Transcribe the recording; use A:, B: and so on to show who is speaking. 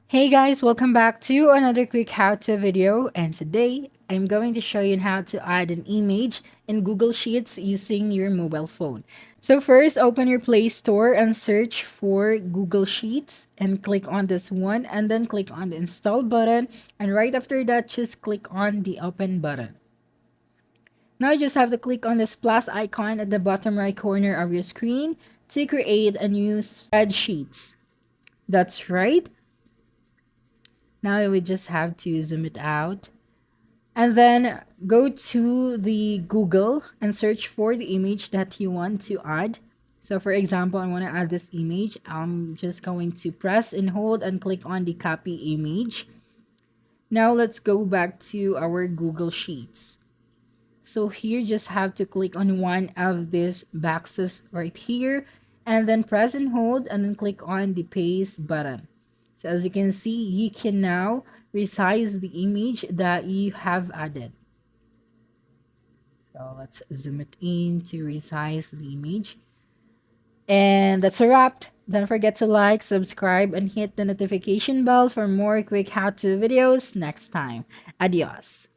A: Hey guys, welcome back to another quick how-to video, and today I'm going to show you how to add an image in Google Sheets using your mobile phone. So first, open your Play Store and search for Google Sheets and click on this one and then click on the install button, and right after that just click on the open button. Now you just have to click on this plus icon at the bottom right corner of your screen to create a new spreadsheet. That's right. Now we just have to zoom it out and then go to the Google and search for the image that you want to add. So for example, I want to add this image. I'm just going to press and hold and click on the copy image. Now let's go back to our Google Sheets. So here just have to click on one of these boxes right here and then press and hold and then click on the paste button. So as you can see, you can now resize the image that you have added. So let's zoom it in to resize the image. And that's a wrap. Don't forget to like, subscribe, and hit the notification bell for more quick how-to videos next time. Adios.